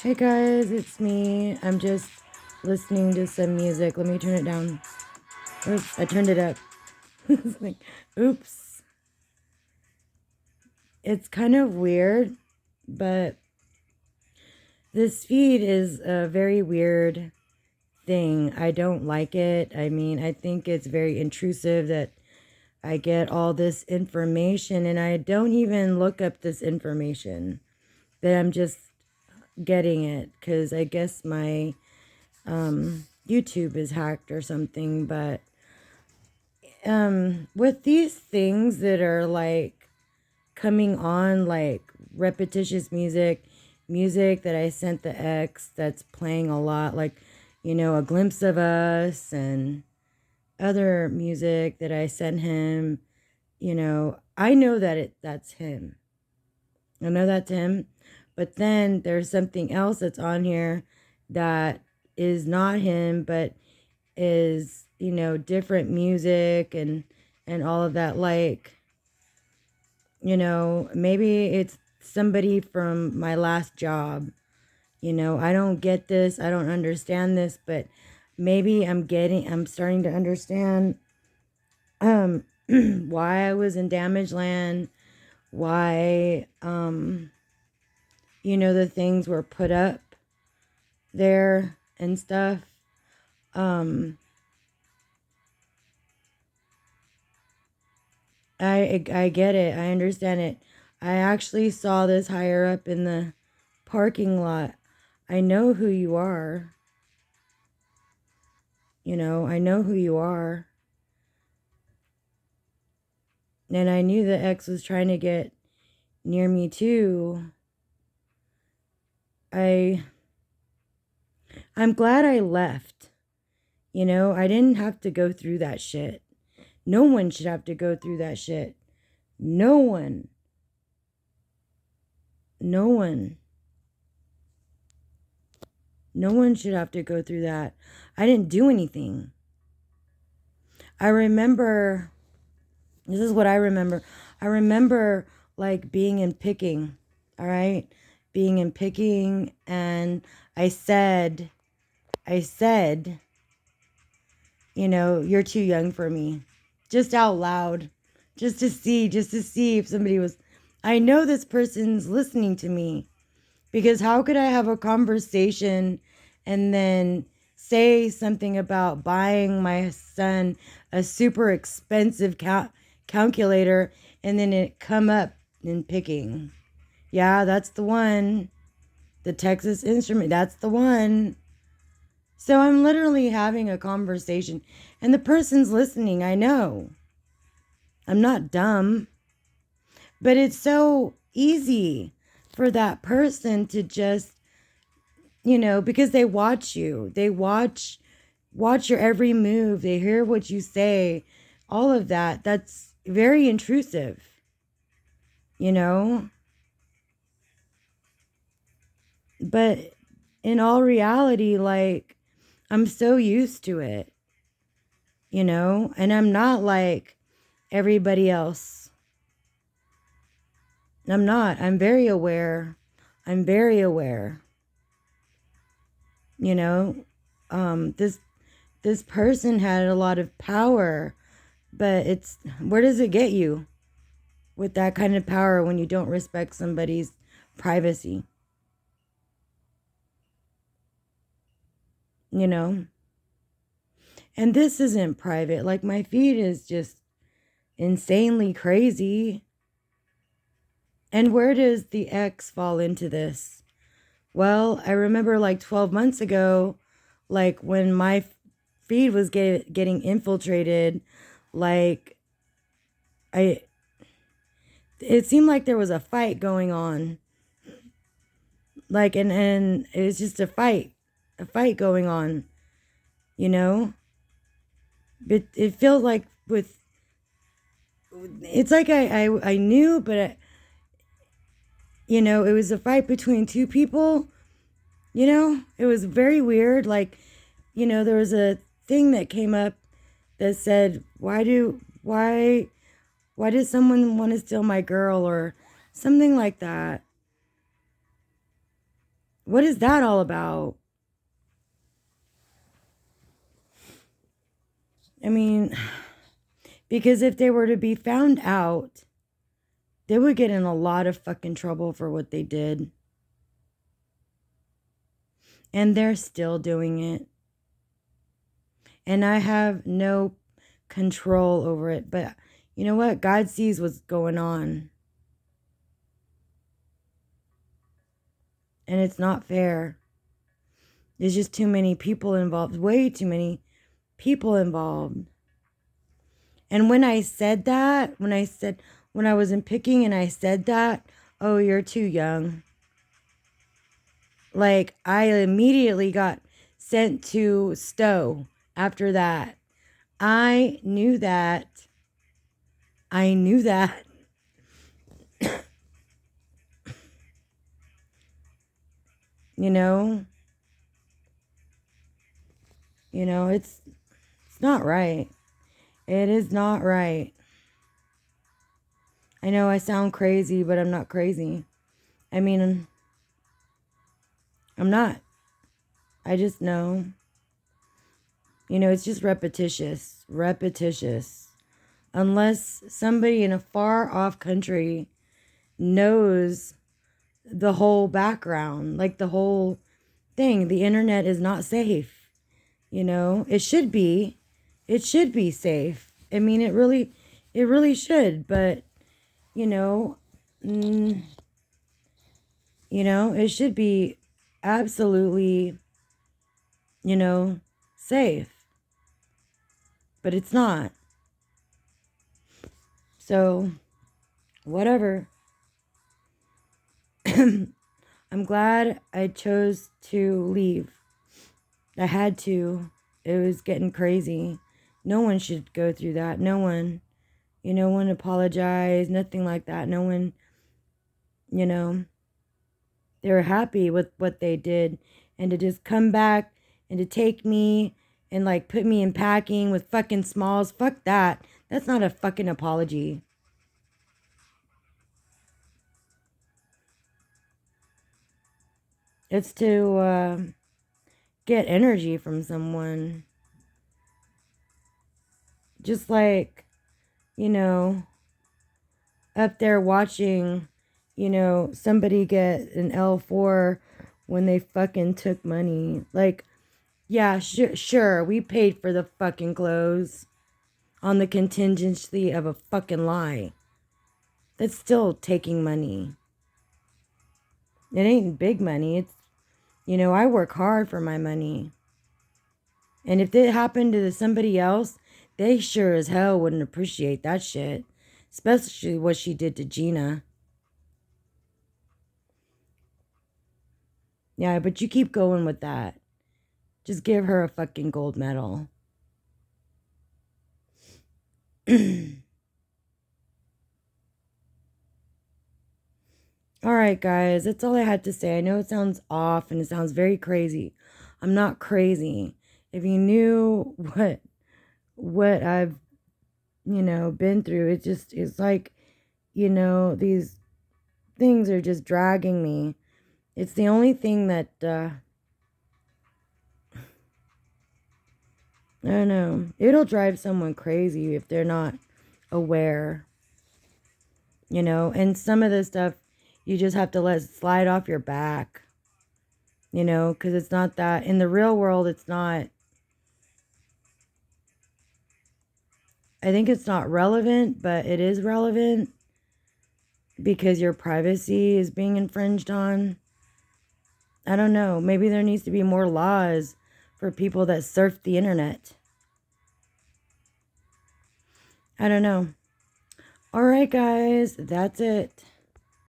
Hey guys, it's me. I'm just listening to some music. Let me turn it down. Oops, I turned it up. It's like, oops. It's kind of weird, but this feed is a very weird thing. I don't like it. I mean, I think it's very intrusive that I get all this information and I don't even look up this information. That I'm just getting it because I guess my YouTube is hacked or something, but with these things that are like coming on, like repetitious music that I sent the ex that's playing a lot, like, A Glimpse of Us and other music that I sent him, I know that that's him. I know that's him. But then there's something else that's on here that is not him, but is, different music and all of that. Like, maybe it's somebody from my last job. I don't get this. I don't understand this, but maybe I'm starting to understand why I was in Damage Land, why the things were put up there and stuff. I get it. I understand it. I actually saw this higher up in the parking lot. I know who you are. I know who you are. And I knew the ex was trying to get near me too. I'm glad I left. I didn't have to go through that shit. No one should have to go through that shit. No one. No one. No one should have to go through that. I didn't do anything. I remember, this is what I remember. I remember like being in picking, all right? Being in picking, and I said, you're too young for me. Just out loud. Just to see if somebody was, I know this person's listening to me. Because how could I have a conversation and then say something about buying my son a super expensive calculator and then it come up in picking? Yeah, that's the one. The Texas Instrument, that's the one. So I'm literally having a conversation and the person's listening. I know. I'm not dumb. But it's so easy for that person to just, because they watch you. They watch your every move. They hear what you say. All of that. That's very intrusive. But in all reality, like, I'm so used to it. And I'm not like everybody else. I'm not. I'm very aware. I'm very aware. This person had a lot of power, but it's, where does it get you with that kind of power when you don't respect somebody's privacy? And this isn't private. Like, my feed is just insanely crazy. And where does the ex fall into this? Well, I remember like 12 months ago, like when my feed was getting infiltrated, like it seemed like there was a fight going on. Like, and it was just a fight going on, But it feels like it's like I knew, but it was a fight between two people. It was very weird. Like, there was a thing that came up that said, why does someone want to steal my girl, or something like that. What is that all about? I mean, because if they were to be found out, they would get in a lot of fucking trouble for what they did. And they're still doing it. And I have no control over it. But you know what? God sees what's going on. And it's not fair. There's just too many people involved. Way too many people involved. And when I said that, when I was in picking and I said that, oh, you're too young. Like, I immediately got sent to Stowe after that. I knew that. You know? It's not right. It is not right. I know I sound crazy, but I'm not crazy. I mean, I'm not. I just know. It's just repetitious. Unless somebody in a far off country knows the whole background, like the whole thing. The internet is not safe. It should be. It should be safe. I mean, it really should. But, it should be absolutely, safe. But it's not. So, whatever. I'm glad I chose to leave. I had to. It was getting crazy. No one should go through that. No one. No one apologized. Nothing like that. No one, they were happy with what they did. And to just come back and to take me and like put me in packing with fucking smalls. Fuck that. That's not a fucking apology. It's to get energy from someone. Just like, up there watching, somebody get an L4 when they fucking took money. Like, yeah, sure, we paid for the fucking clothes on the contingency of a fucking lie. That's still taking money. It ain't big money. It's, I work hard for my money. And if it happened to somebody else, they sure as hell wouldn't appreciate that shit. Especially what she did to Gina. Yeah, but you keep going with that. Just give her a fucking gold medal. All right, guys, that's all I had to say. I know it sounds off and it sounds very crazy. I'm not crazy. If you knew what I've, been through, it's like, these things are just dragging me. It's the only thing that, I don't know. It'll drive someone crazy if they're not aware, and some of the stuff you just have to let slide off your back, because it's not that, in the real world, it's not, I think it's not relevant, but it is relevant because your privacy is being infringed on. I don't know. Maybe there needs to be more laws for people that surf the internet. I don't know. All right, guys, that's it.